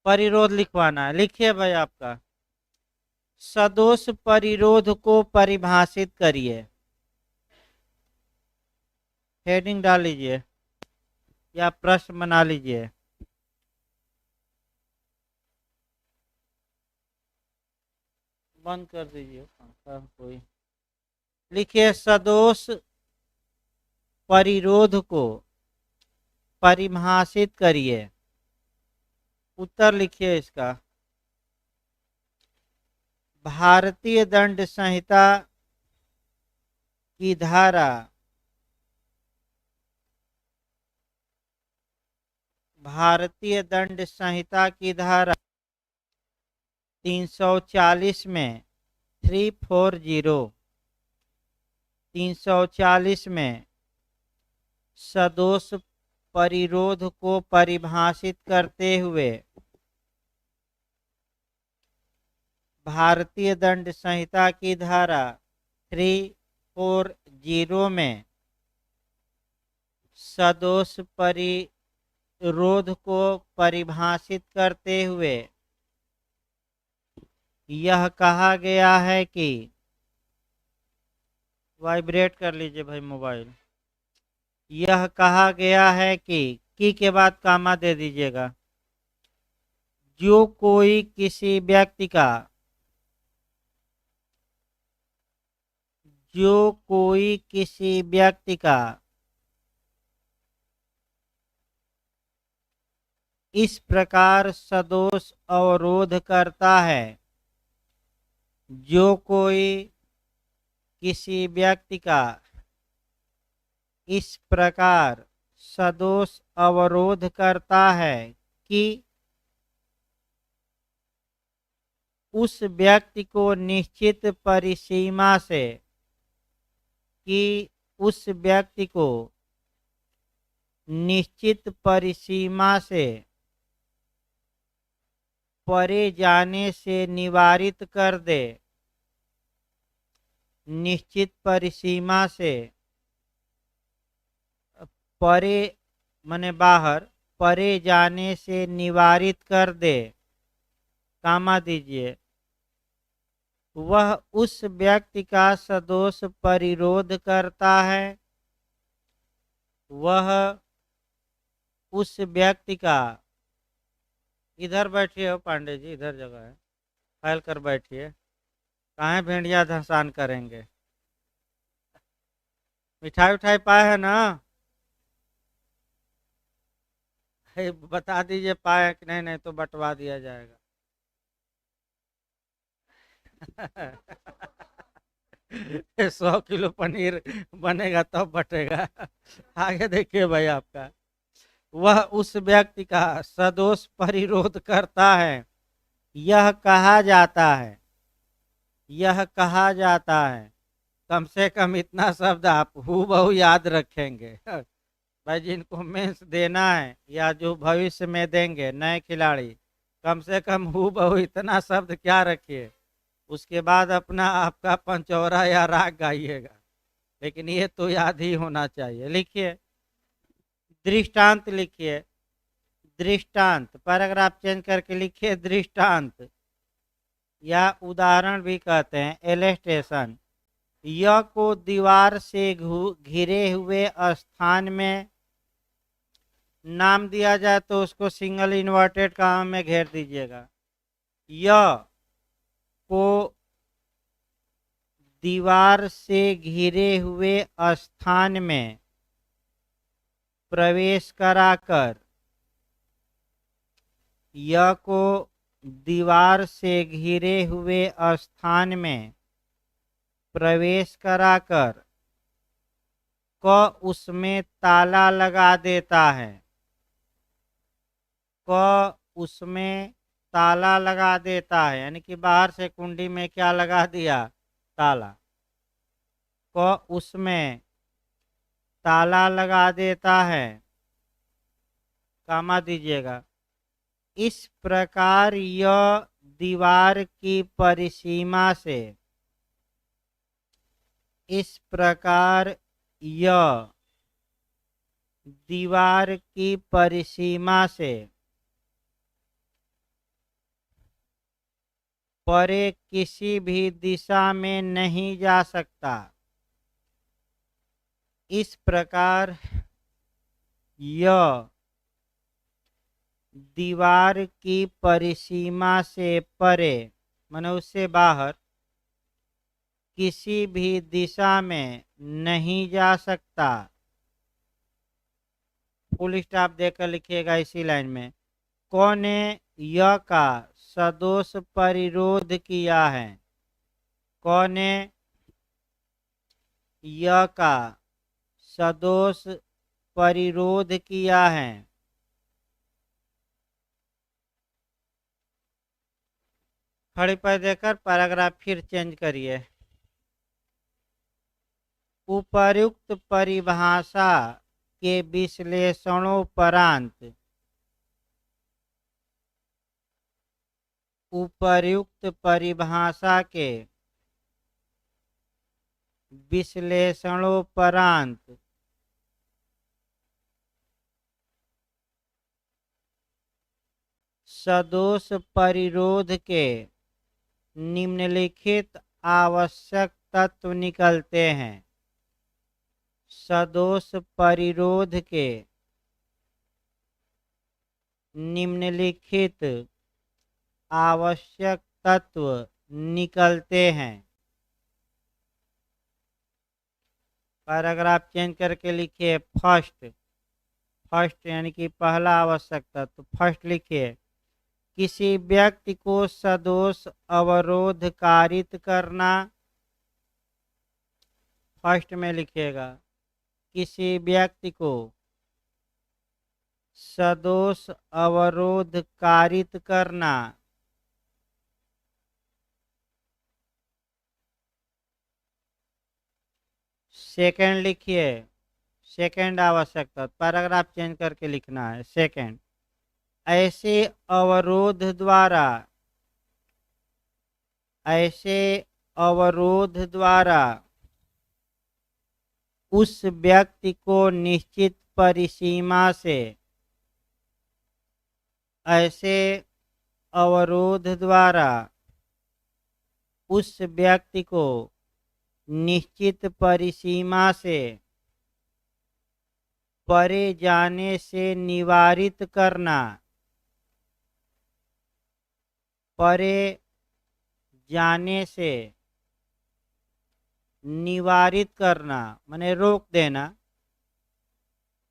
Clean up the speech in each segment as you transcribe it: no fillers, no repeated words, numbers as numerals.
परिरोध लिखवाना है। लिखिए भाई आपका सदोष परिरोध को परिभाषित करिए। हेडिंग डाल लीजिए या प्रश्न बना लीजिए। बंद कर दीजिए पंखा कोई। लिखिए सदोष परिरोध को परिभाषित करिए। उत्तर लिखिए इसका। भारतीय दंड संहिता की धारा भारतीय दंड संहिता की धारा 340 में 340 में सदोष परिरोध को परिभाषित करते हुए भारतीय दंड संहिता की धारा 340 में सदोष परिरोध को परिभाषित करते हुए यह कहा गया है कि वाइब्रेट कर लीजिए भाई मोबाइल। यह कहा गया है कि की के बाद कामा दे दीजिएगा। जो कोई किसी व्यक्ति का इस प्रकार सदोष अवरोध करता है। जो कोई किसी व्यक्ति का इस प्रकार सदोष अवरोध करता है कि उस व्यक्ति को निश्चित परिसीमा से परे जाने से निवारित कर दे। निश्चित परिसीमा से परे माने बाहर, परे जाने से निवारित कर दे, कामा दीजिए। वह उस व्यक्ति का सदोष परिरोध करता है। वह उस व्यक्ति का, इधर बैठिए हो पांडे जी, इधर जगह है, फैल कर बैठिए। कहाँ भेड़िया धसान करेंगे। मिठाई उठाई पाए है ना? बता दीजिए पाए कि नहीं, नहीं तो बंटवा दिया जाएगा। 100 किलो पनीर बनेगा तब बटेगा। आगे देखिए भाई आपका, वह उस व्यक्ति का सदोष परिरोध करता है। यह कहा जाता है। कम से कम इतना शब्द आप हूबहू याद रखेंगे भाई। जिनको मेंस देना है या जो भविष्य में देंगे नए खिलाड़ी, कम से कम हूबहू इतना शब्द क्या रखिए। उसके बाद अपना आपका पंचौरा या राग गाइएगा, लेकिन ये तो याद ही होना चाहिए। लिखिए दृष्टांत, लिखिए दृष्टांत, पैराग्राफ चेंज करके लिखिए दृष्टांत या उदाहरण भी कहते हैं, इलस्ट्रेशन। यह को दीवार से घिरे हुए स्थान में नाम दिया जाए तो उसको सिंगल इन्वर्टेड कामा में घेर दीजिएगा। यह को दीवार से घिरे हुए स्थान में प्रवेश कराकर, यह को दीवार से घिरे हुए स्थान में प्रवेश कराकर क उसमें ताला लगा देता है। क उसमें ताला लगा देता है, यानी कि बाहर से कुंडी में क्या लगा दिया? ताला। क उसमें ताला लगा देता है, कामा दीजिएगा। इस प्रकार यह दीवार की परिसीमा से, इस प्रकार यह दीवार की परिसीमा से परे किसी भी दिशा में नहीं जा सकता। इस प्रकार यह दीवार की परिसीमा से परे माने उससे बाहर किसी भी दिशा में नहीं जा सकता। फुल स्टॉप देकर लिखिएगा इसी लाइन में। कौन ने य का सदोष परिरोध किया है? कौन ने य का सदोष परिरोध किया है? खड़ी पर देकर पैराग्राफ फिर चेंज करिए। उपर्युक्त परिभाषा के विश्लेषणोपरांत उपर्युक्त परिभाषा के विश्लेषणोपरांत सदोष परिरोध के निम्नलिखित आवश्यक तत्व निकलते हैं। सदोष परिरोध के निम्नलिखित आवश्यक तत्व निकलते हैं। पैराग्राफ चेंज करके लिखिए फर्स्ट। फर्स्ट यानी कि पहला आवश्यक तत्व फर्स्ट लिखिए। किसी व्यक्ति को सदोष अवरोध कारित करना। फर्स्ट में लिखिएगा किसी व्यक्ति को सदोष अवरोध कारित करना। सेकंड लिखिए। सेकंड आवश्यकता पैराग्राफ चेंज करके लिखना है। सेकंड ऐसे अवरोध द्वारा उस व्यक्ति को निश्चित परिसीमा से ऐसे अवरोध द्वारा उस व्यक्ति को निश्चित परिसीमा से परे जाने से निवारित करना। परे जाने से निवारित करना माने रोक देना।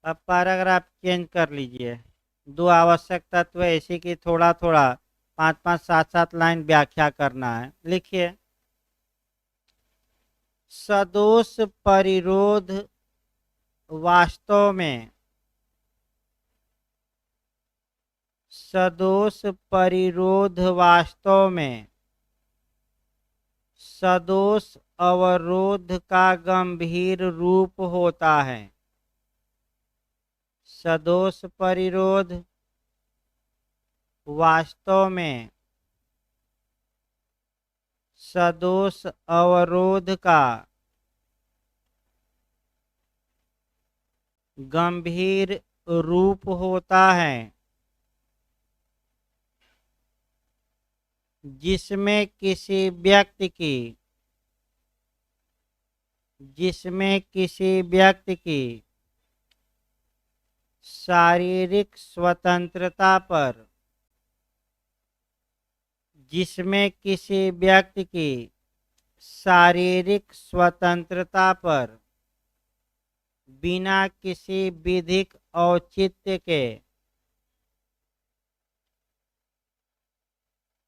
अब पैराग्राफ चेंज कर लीजिए। दो आवश्यक तत्व ऐसे कि थोड़ा थोड़ा 5-5 7-7 लाइन व्याख्या करना है। लिखिए सदोष परिरोध वास्तव में सदोष परिरोध वास्तव में सदोष अवरोध का गंभीर रूप होता है। सदोष परिरोध वास्तव में सदोष अवरोध का गंभीर रूप होता है जिसमें किसी व्यक्ति की शारीरिक स्वतंत्रता पर जिसमें किसी व्यक्ति की शारीरिक स्वतंत्रता पर बिना किसी विधिक औचित्य के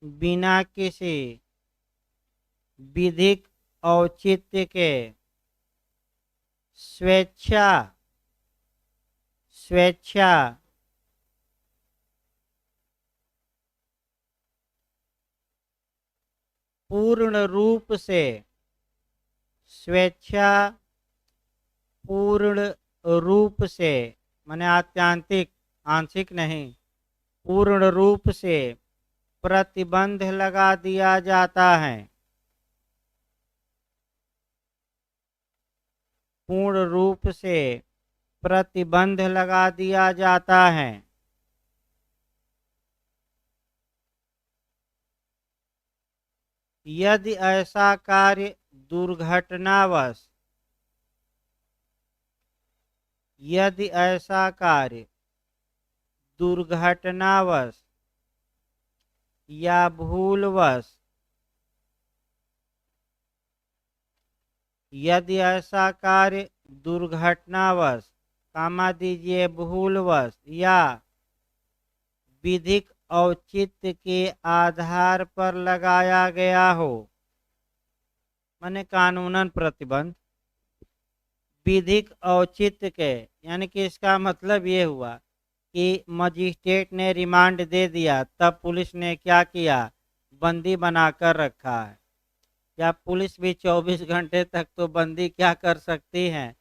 बिना किसी विधिक औचित्य के स्वेच्छा पूर्ण रूप से स्वेच्छा पूर्ण रूप से माने आत्यांतिक आंशिक नहीं पूर्ण रूप से प्रतिबंध लगा दिया जाता है। पूर्ण रूप से प्रतिबंध लगा दिया जाता है। यदि ऐसा कार्य दुर्घटनावश यदि ऐसा कार्य दुर्घटनावश या भूलवश यदि ऐसा कार्य दुर्घटनावश कामा दीजिए भूलवश या विधिक औचित्य के आधार पर लगाया गया हो, माने कानूनन प्रतिबंध। विधिक औचित्य के यानी कि इसका मतलब ये हुआ कि मजिस्ट्रेट ने रिमांड दे दिया, तब पुलिस ने क्या किया, बंदी बनाकर रखा है। या पुलिस भी 24 घंटे तक तो बंदी क्या कर सकती है।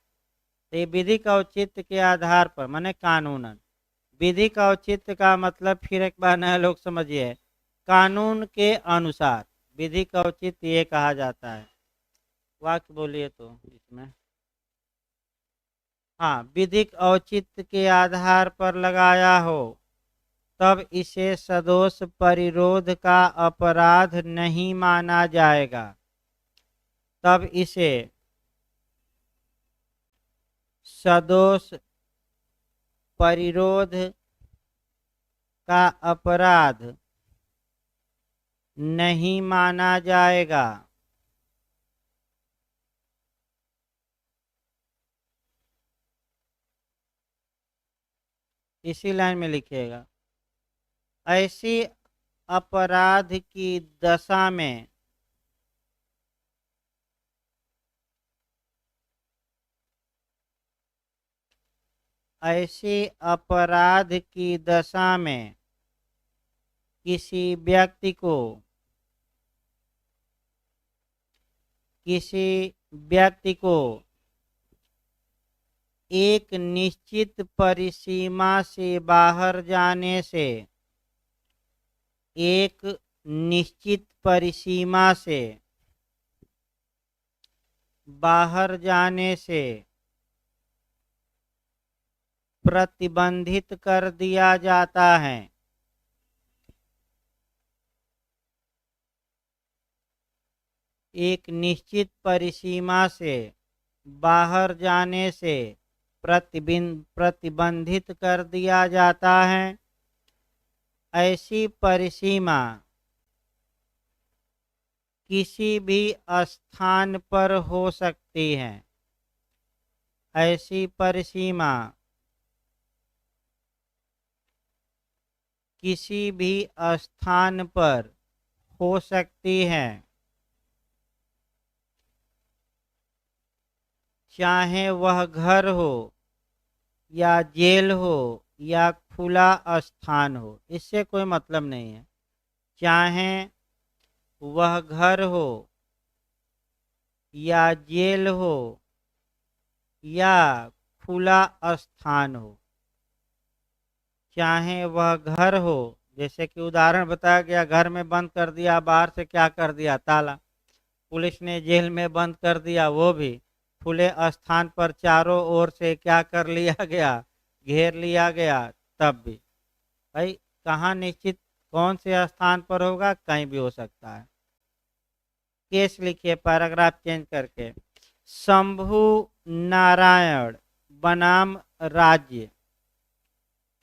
तो ये विधिक औचित्य के आधार पर माने कानूनन। विधिक औचित्य का मतलब फिर एक बार नया लोग समझिए, कानून के अनुसार विधिक औचित्य ये कहा जाता है। वाक्य बोलिए तो इसमें, हाँ, विधिक औचित्य के आधार पर लगाया हो तब इसे सदोष परिरोध का अपराध नहीं माना जाएगा। तब इसे सदोष परिरोध का अपराध नहीं माना जाएगा। इसी लाइन में लिखिएगा, ऐसी अपराध की दशा में ऐसी अपराध की दशा में किसी व्यक्ति को एक निश्चित परिसीमा से बाहर जाने से एक निश्चित परिसीमा से बाहर जाने से प्रतिबंधित कर दिया जाता है। एक निश्चित परिसीमा से बाहर जाने से प्रतिबंधित कर दिया जाता है। ऐसी परिसीमा किसी भी स्थान पर हो सकती है। ऐसी परिसीमा किसी भी स्थान पर हो सकती है, चाहे वह घर हो या जेल हो या खुला स्थान हो, इससे कोई मतलब नहीं है। चाहे वह घर हो या जेल हो या खुला स्थान हो, चाहे वह घर हो, जैसे कि उदाहरण बताया गया, घर में बंद कर दिया, बाहर से क्या कर दिया, ताला। पुलिस ने जेल में बंद कर दिया, वो भी खुले स्थान पर चारों ओर से क्या कर लिया गया, घेर लिया गया, तब भी भाई कहाँ निश्चित कौन से स्थान पर होगा, कहीं भी हो सकता है। केस लिखिए पैराग्राफ चेंज करके, शंभु नारायण बनाम राज्य।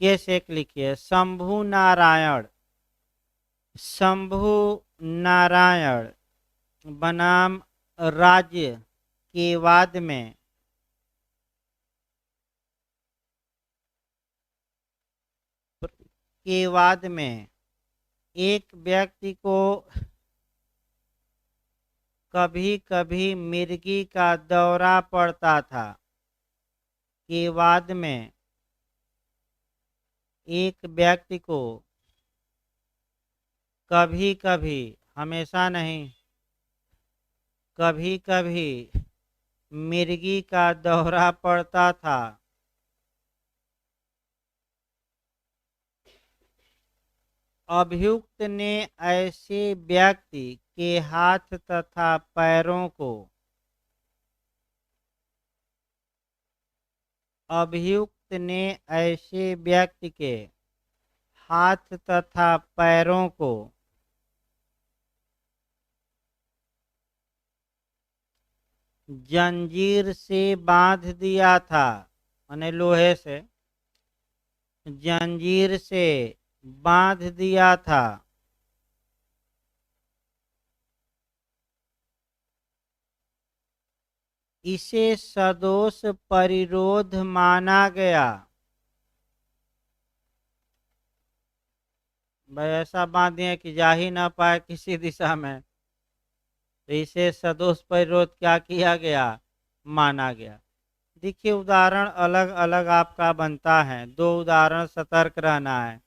केस एक लिखिए, शंभु नारायण बनाम राज्य के वाद में एक व्यक्ति को कभी कभी मिर्गी का दौरा पड़ता था। के वाद में एक व्यक्ति को कभी कभी, हमेशा नहीं, कभी कभी मिर्गी का दौरा पड़ता था। अभियुक्त ने ऐसे व्यक्ति के हाथ तथा पैरों को अभियुक्त ने ऐसे व्यक्ति के हाथ तथा पैरों को जंजीर से बांध दिया था, माने लोहे से, जंजीर से बांध दिया था। इसे सदोष परिरोध माना गया। भाई ऐसा बांध दिए कि जा ही ना पाए किसी दिशा में, तो इसे सदोष परिरोध क्या किया गया, माना गया। देखिए उदाहरण अलग अलग आपका बनता है, दो उदाहरण सतर्क रहना है।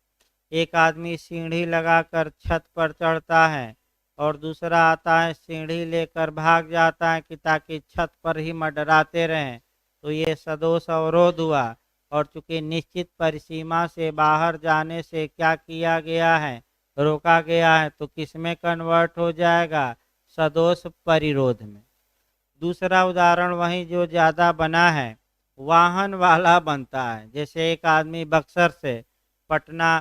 एक आदमी सीढ़ी लगाकर छत पर चढ़ता है और दूसरा आता है सीढ़ी लेकर भाग जाता है कि ताकि छत पर ही मंडराते रहें, तो ये सदोष अवरोध हुआ। और चूंकि निश्चित परिसीमा से बाहर जाने से क्या किया गया है, रोका गया है, तो किस में कन्वर्ट हो जाएगा, सदोष परिरोध में। दूसरा उदाहरण वही जो ज़्यादा बना है, वाहन वाला बनता है। जैसे एक आदमी बक्सर से पटना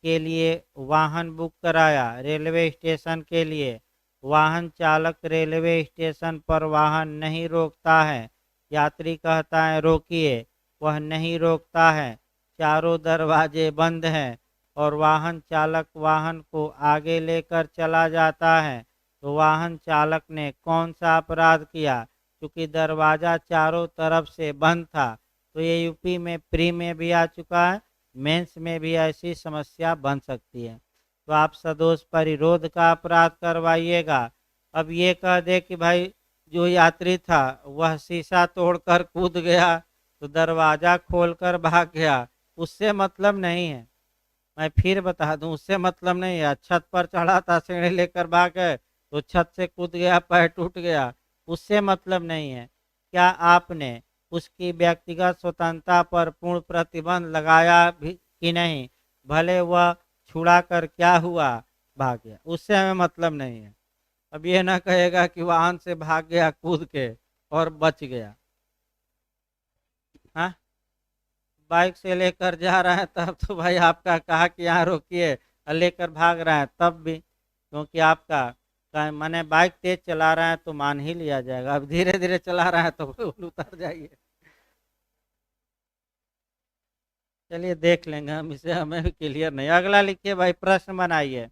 के लिए वाहन बुक कराया, रेलवे स्टेशन के लिए। वाहन चालक रेलवे स्टेशन पर वाहन नहीं रोकता है, यात्री कहता है रोकिए, वह नहीं रोकता है, चारों दरवाजे बंद हैं और वाहन चालक वाहन को आगे लेकर चला जाता है। तो वाहन चालक ने कौन सा अपराध किया, क्योंकि दरवाजा चारों तरफ से बंद था। तो ये यूपी में प्री में भी आ चुका है, मेंस में भी ऐसी समस्या बन सकती है। तो आप सदोष परिरोध का अपराध करवाइएगा। अब ये कह दे कि भाई जो यात्री था वह शीशा तोड़कर कूद गया, तो दरवाजा खोलकर भाग गया, उससे मतलब नहीं है। मैं फिर बता दूं, उससे मतलब नहीं है। छत पर चढ़ा था, सीढ़ी लेकर भाग गए, तो छत से कूद गया, पैर टूट गया, उससे मतलब नहीं है। क्या आपने उसकी व्यक्तिगत स्वतंत्रता पर पूर्ण प्रतिबंध लगाया भी कि नहीं, भले वह छुड़ा कर क्या हुआ, भाग गया, उससे हमें मतलब नहीं है। अब ये ना कहेगा कि वाहन से भाग गया कूद के और बच गया। हाँ, बाइक से लेकर जा रहा है तब तो भाई आपका कहा कि यहाँ रोकिए, और लेकर भाग रहा है तब भी, क्योंकि आपका मैंने बाइक तेज चला रहा है तो मान ही लिया जाएगा। अब धीरे धीरे चला रहा है तो उतर जाइए। चलिए देख लेंगे हम इसे, हमें भी क्लियर नहीं। अगला लिखिए भाई, प्रश्न बनाइए।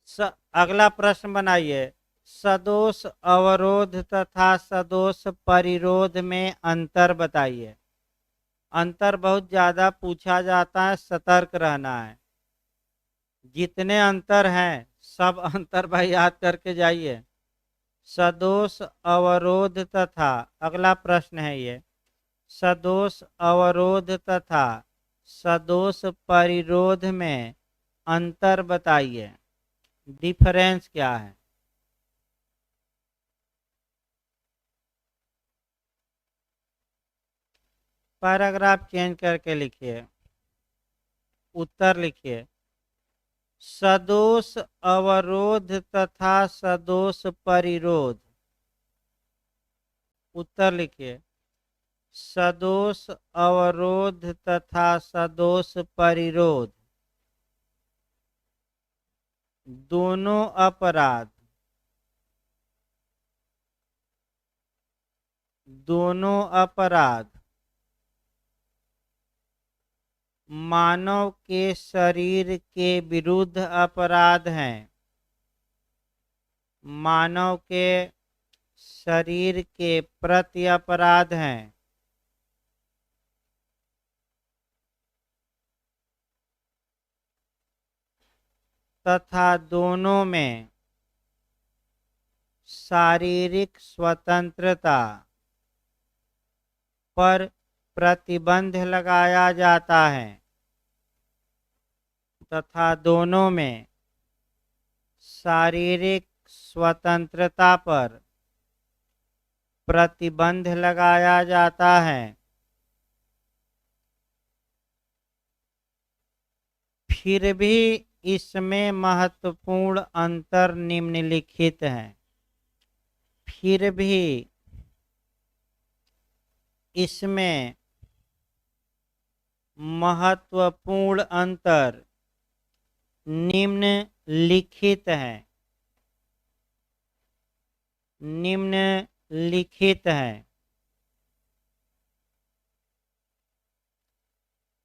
स, अगला प्रश्न बनाइए, सदोष अवरोध तथा सदोष परिरोध में अंतर बताइए। अंतर बहुत ज्यादा पूछा जाता है, सतर्क रहना है। जितने अंतर हैं सब अंतर भाई याद करके जाइए। सदोष अवरोध तथा, अगला प्रश्न है ये, सदोष अवरोध तथा सदोष परिरोध में अंतर बताइए, डिफरेंस क्या है। पैराग्राफ चेंज करके लिखिए, उत्तर लिखिए। सदोष अवरोध तथा सदोष परिरोध, उत्तर लिखिए। सदोष अवरोध तथा सदोष परिरोध दोनों अपराध, दोनों अपराध मानव के शरीर के विरुद्ध अपराध हैं। मानव के शरीर के प्रति अपराध हैं। तथा दोनों में शारीरिक स्वतंत्रता पर प्रतिबंध लगाया जाता है। तथा दोनों में शारीरिक स्वतंत्रता पर प्रतिबंध लगाया जाता है। फिर भी इसमें महत्वपूर्ण अंतर निम्नलिखित है। फिर भी इसमें महत्वपूर्ण अंतर निम्नलिखित है। निम्नलिखित लिखित है।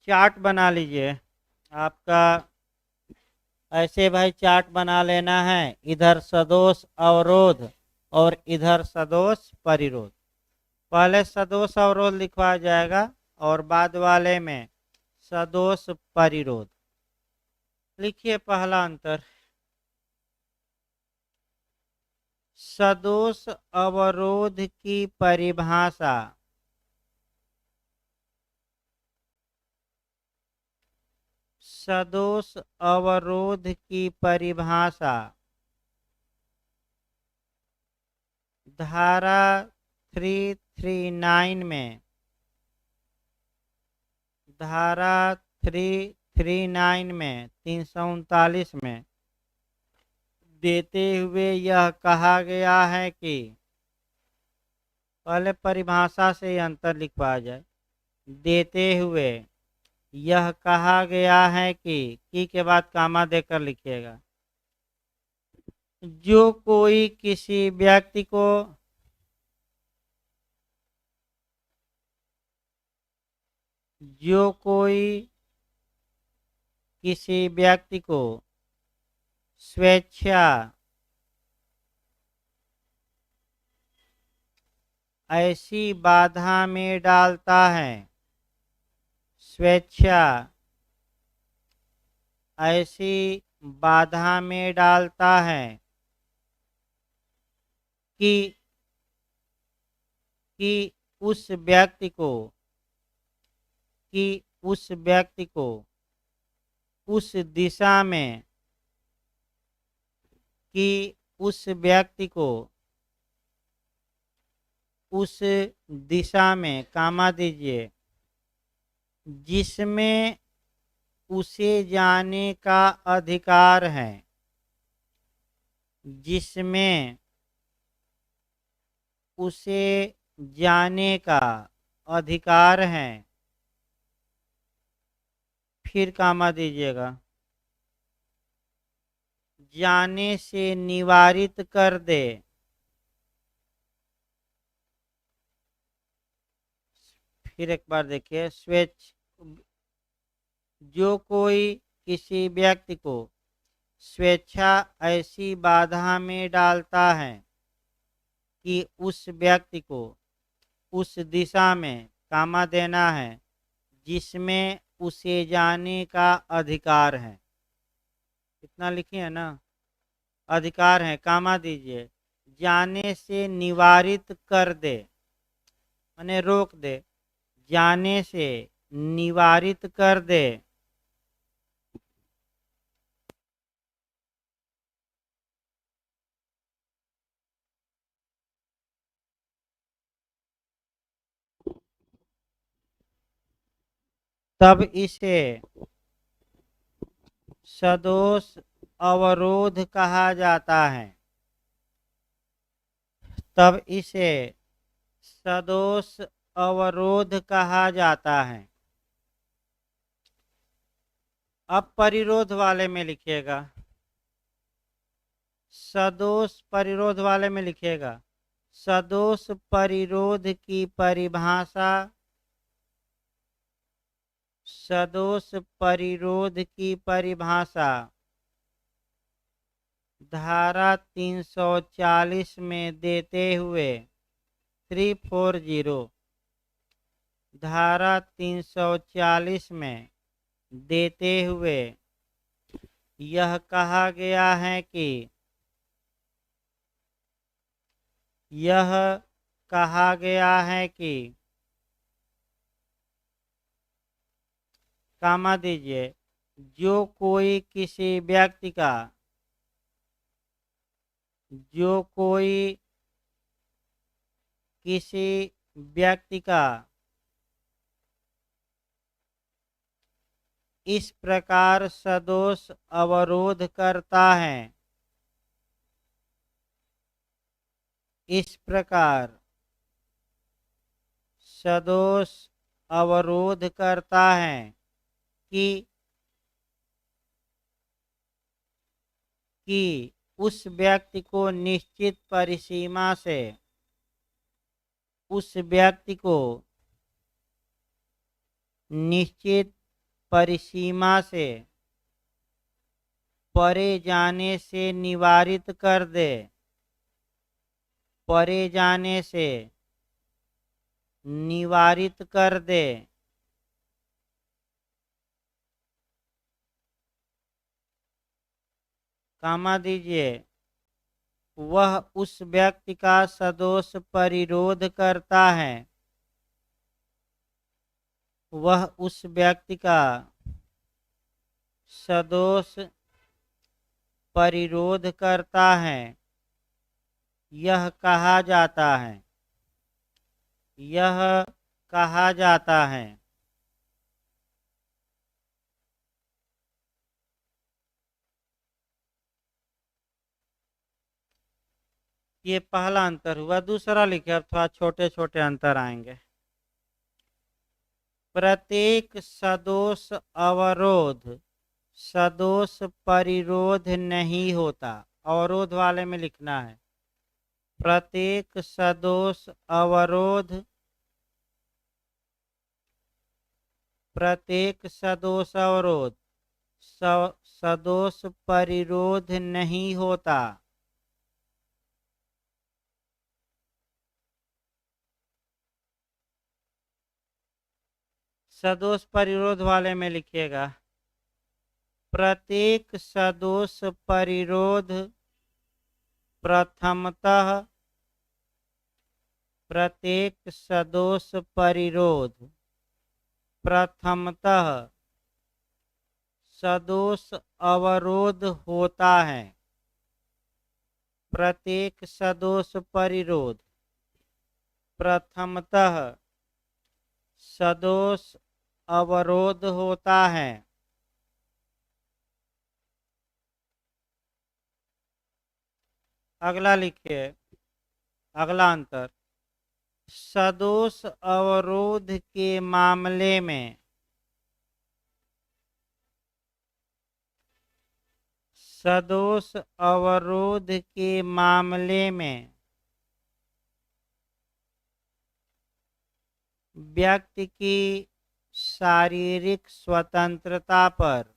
चार्ट बना लीजिए आपका। ऐसे भाई चार्ट बना लेना है, इधर सदोष अवरोध और इधर सदोष परिरोध। पहले सदोष अवरोध लिखवा जाएगा और बाद वाले में सदोष परिरोध। लिखिए पहला अंतर। सदोष अवरोध की परिभाषा सदोष अवरोध की परिभाषा धारा 339 में, धारा 339 में 339 में देते हुए यह कहा गया है कि, पहले परिभाषा से अंतर लिखवा जाए। देते हुए यह कहा गया है कि की के बाद कामा देकर लिखिएगा। जो कोई किसी व्यक्ति को जो कोई किसी व्यक्ति को स्वेच्छा ऐसी बाधा में डालता है, स्वेच्छा ऐसी बाधा में डालता है कि उस व्यक्ति को उस दिशा में उस व्यक्ति को उस दिशा में कामा दीजिए जिसमें उसे जाने का अधिकार है, जिसमें उसे जाने का अधिकार है। फिर कामा दीजिएगा, जाने से निवारित कर दे। फिर एक बार देखिए, जो कोई किसी व्यक्ति को स्वेच्छा ऐसी बाधा में डालता है कि उस व्यक्ति को उस दिशा में कामा देना है जिसमें उसे जाने का अधिकार है। इतना लिखिए ना, अधिकार है, कामा दीजिए। जाने से निवारित कर दे माने रोक दे, जाने से निवारित कर दे। तब इसे सदोष अवरोध कहा जाता है। तब इसे सदोष अवरोध कहा जाता है। अब परिरोध वाले में लिखिएगा, सदोष परिरोध वाले में लिखिएगा। सदोष परिरोध की परिभाषा सदोष परिरोध की परिभाषा धारा 340 में देते हुए 340 धारा 340 में देते हुए यह कहा गया है कि कामा दीजिए, जो कोई किसी व्यक्ति का इस प्रकार सदोष अवरोध करता है, इस प्रकार सदोष अवरोध करता है कि उस व्यक्ति को निश्चित परिसीमा से उस व्यक्ति को निश्चित परिसीमा से परे जाने से निवारित कर दे, परे जाने से निवारित कर दे। कामा दीजिए, वह उस व्यक्ति का सदोष परिरोध करता है, वह उस व्यक्ति का सदोष परिरोध करता है, यह कहा जाता है, यह कहा जाता है। ये पहला अंतर हुआ। दूसरा लिखे, अब थोड़ा छोटे छोटे अंतर आएंगे। प्रत्येक सदोष अवरोध सदोष परिरोध नहीं होता। अवरोध वाले में लिखना है, प्रत्येक सदोष अवरोध, प्रत्येक सदोष अवरोध सदोष परिरोध नहीं होता। सदोष परिरोध वाले में लिखिएगा, प्रत्येक सदोष परिरोध प्रथमतः, प्रत्येक सदोष परिरोध प्रथमतः सदोष अवरोध होता है। प्रत्येक सदोष परिरोध प्रथमतः सदोष अवरोध होता है। अगला लिखिए, अगला अंतर, सदोष अवरोध के मामले में सदोष अवरोध के मामले में व्यक्ति की शारीरिक स्वतंत्रता पर,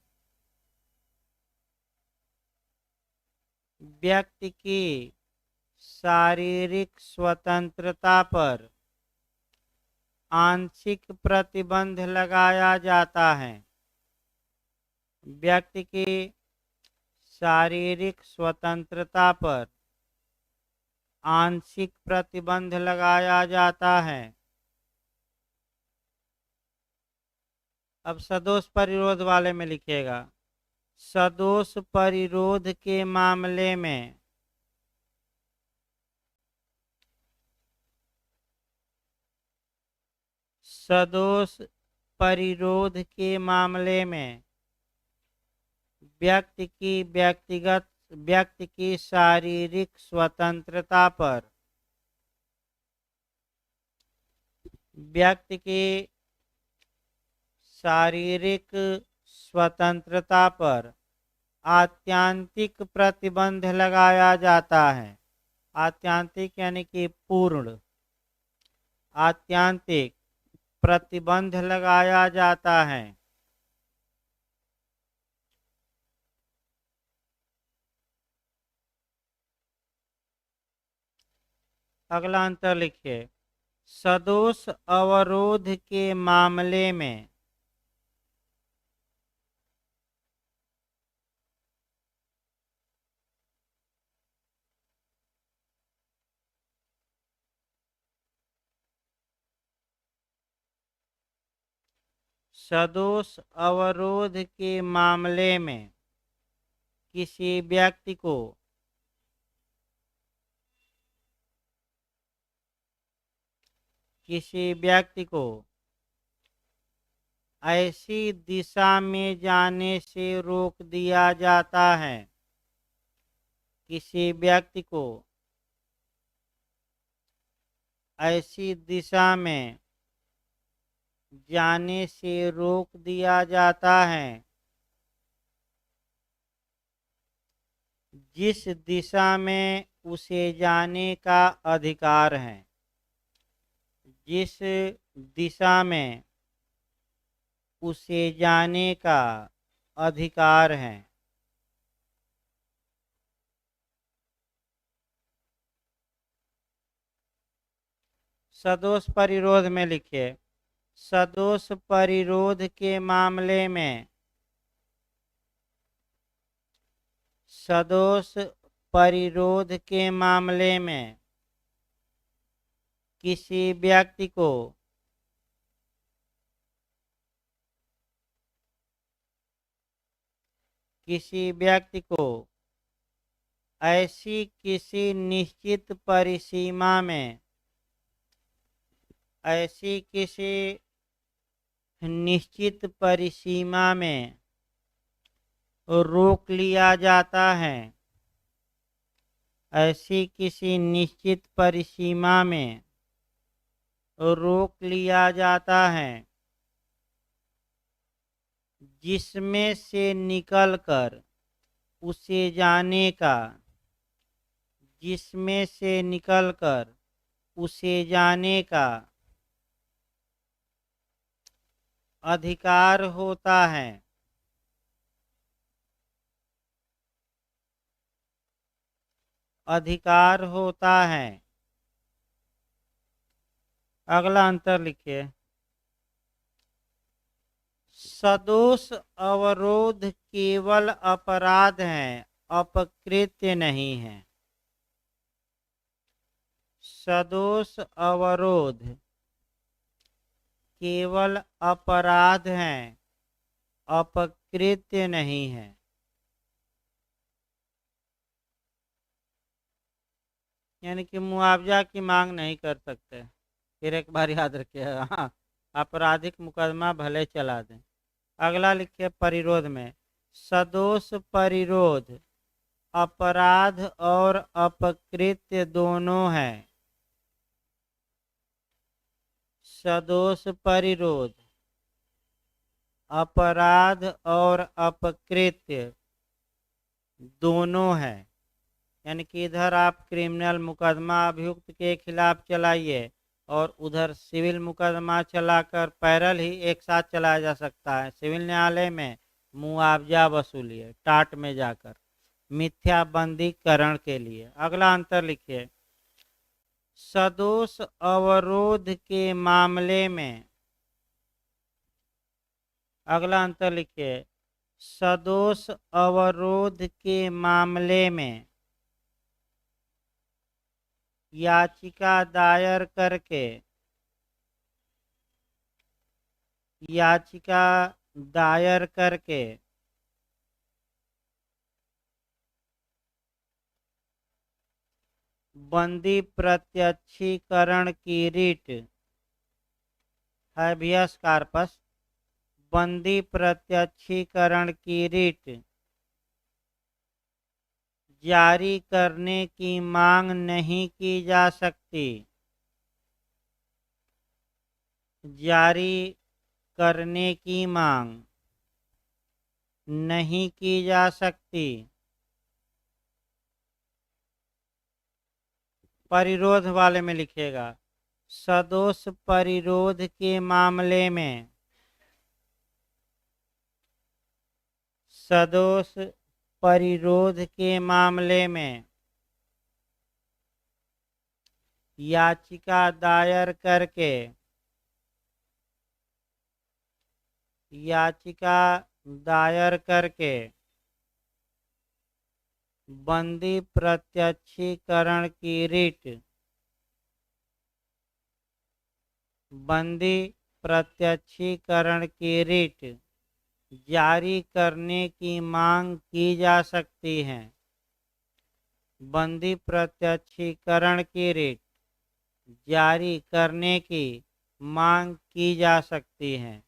व्यक्ति की शारीरिक स्वतंत्रता पर आंशिक प्रतिबंध लगाया जाता है। व्यक्ति की शारीरिक स्वतंत्रता पर आंशिक प्रतिबंध लगाया जाता है। अब सदोष परिरोध वाले में लिखिएगा, सदोष परिरोध के मामले में सदोष परिरोध के मामले में व्यक्ति की शारीरिक स्वतंत्रता पर, व्यक्ति की शारीरिक स्वतंत्रता पर आत्यांतिक प्रतिबंध लगाया जाता है। आत्यांतिक यानी कि पूर्ण, आत्यांतिक प्रतिबंध लगाया जाता है। अगला अंतर लिखिए, सदोष अवरोध के मामले में सदोष अवरोध के मामले में किसी व्यक्ति को ऐसी दिशा में जाने से रोक दिया जाता है, किसी व्यक्ति को ऐसी दिशा में जाने से रोक दिया जाता है जिस दिशा में उसे जाने का अधिकार है। जिस दिशा में उसे जाने का अधिकार है। सदोष परिरोध में लिखिए, सदोष परिरोध के मामले में, सदोष परिरोध के मामले में किसी व्यक्ति को ऐसी किसी निश्चित परिसीमा में, ऐसी किसी निश्चित परिसीमा में रोक लिया जाता है, ऐसी किसी निश्चित परिसीमा में रोक लिया जाता है, जिसमें से निकलकर उसे जाने का, जिसमें से निकलकर उसे जाने का अधिकार होता है। अधिकार होता है। अगला अंतर लिखिए, सदोष अवरोध केवल अपराध है, अपकृत्य नहीं है। सदोष अवरोध केवल अपराध है, अपकृत्य नहीं है। यानी कि मुआवजा की मांग नहीं कर सकते। फिर एक बार याद रखिए, हाँ, आपराधिक मुकदमा भले चला दें। अगला लिखिए परिरोध में, सदोष परिरोध अपराध और अपकृत्य दोनों है। सदोष परिरोध अपराध और अपकृत्य दोनों है। यानी कि इधर आप क्रिमिनल मुकदमा अभियुक्त के खिलाफ चलाइए और उधर सिविल मुकदमा चलाकर पैरल ही एक साथ चलाया जा सकता है। सिविल न्यायालय में मुआवजा वसूलिए टाट में जाकर, मिथ्याबंदीकरण के लिए। अगला अंतर लिखिए, सदोष अवरोध के मामले में, अगला अंतर लिखिए, सदोष अवरोध के मामले में याचिका दायर करके, याचिका दायर करके बंदी प्रत्यक्षीकरण की रीट, हैबियस कार्पस, बंदी प्रत्यक्षीकरण की रीट जारी करने की मांग नहीं की जा सकती। जारी करने की मांग नहीं की जा सकती। परिरोध वाले में लिखिएगा, सदोष परिरोध के मामले में, सदोष परिरोध के मामले में याचिका दायर करके, याचिका दायर करके बंदी प्रत्यक्षीकरण की रीट, बंदी प्रत्यक्षीकरण की रीट जारी करने की मांग की जा सकती है। बंदी प्रत्यक्षीकरण की रीट जारी करने की मांग की जा सकती है।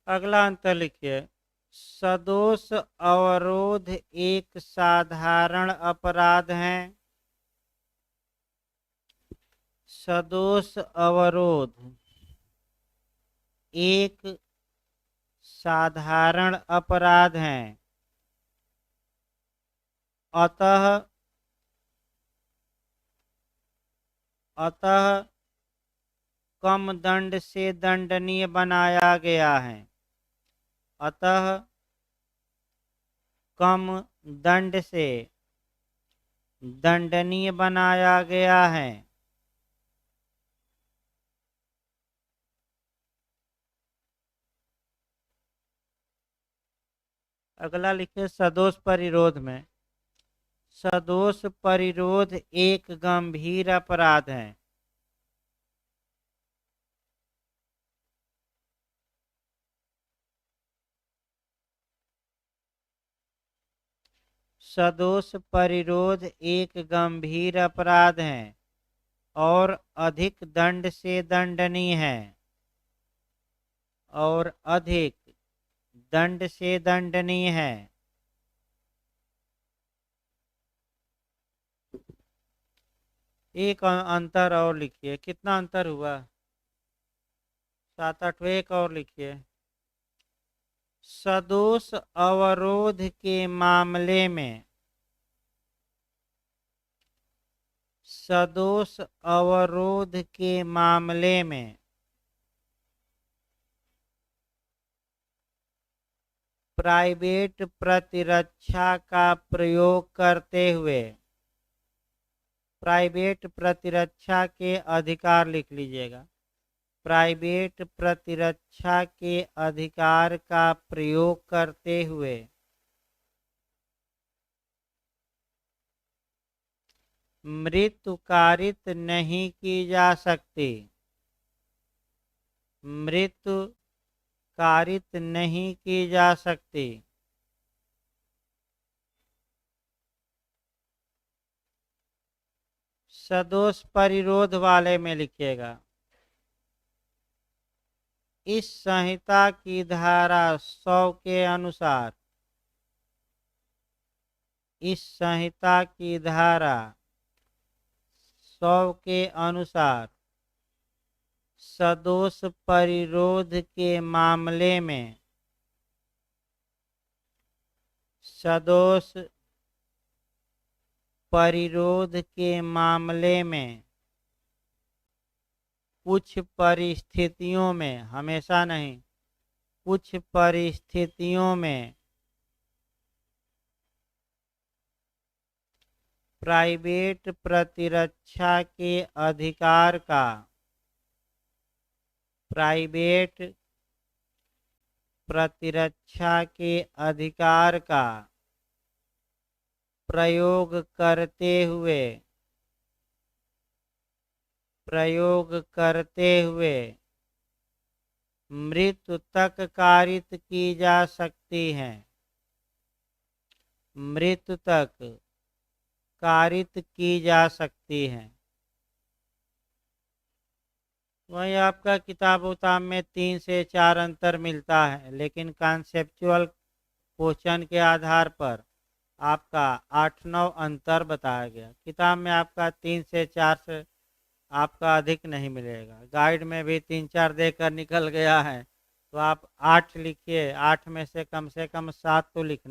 अगला अंतर लिखिए, सदोष अवरोध एक साधारण अपराध है। सदोष अवरोध एक साधारण अपराध है। अतः अतः कम दंड से दंडनीय बनाया गया है। अतः कम दंड से दंडनीय बनाया गया है। अगला लिखे सदोष परिरोध में। सदोष परिरोध एक गंभीर अपराध है। सदोष परिरोध एक गंभीर अपराध है और अधिक दंड से दंडनीय है। और अधिक दंड से दंडनीय है। एक अंतर और लिखिए। कितना अंतर हुआ? 7-8। एक और लिखिए। सदोष अवरोध के मामले में सदोष अवरोध के मामले में प्राइवेट प्रतिरक्षा का प्रयोग करते हुए प्राइवेट प्रतिरक्षा के अधिकार लिख लीजिएगा। प्राइवेट प्रतिरक्षा के अधिकार का प्रयोग करते हुए मृत्यु कारित नहीं की जा सकती। मृत्यु कारित नहीं की जा सकती। सदोष परिरोध वाले में लिखिएगा। इस संहिता की धारा 100 के अनुसार इस संहिता की धारा 100 के अनुसार सदोष परिरोध के मामले में सदोष परिरोध के मामले में कुछ परिस्थितियों में, हमेशा नहीं, कुछ परिस्थितियों में प्राइवेट प्रतिरक्षा के अधिकार का प्राइवेट प्रतिरक्षा के अधिकार का प्रयोग करते हुए मृत्यु तक कारित की जा सकती है। मृत्यु तक कारित की जा सकती है। वही आपका किताब उताब में 3 से 4 अंतर मिलता है, लेकिन कॉन्सेप्चुअल क्वेश्चन के आधार पर आपका 8-9 अंतर बताया गया। किताब में आपका 3 से 4 से आपका अधिक नहीं मिलेगा। गाइड में भी 3-4 देकर निकल गया है, तो आप 8 लिखिए। 8 में से कम 7 तो लिखना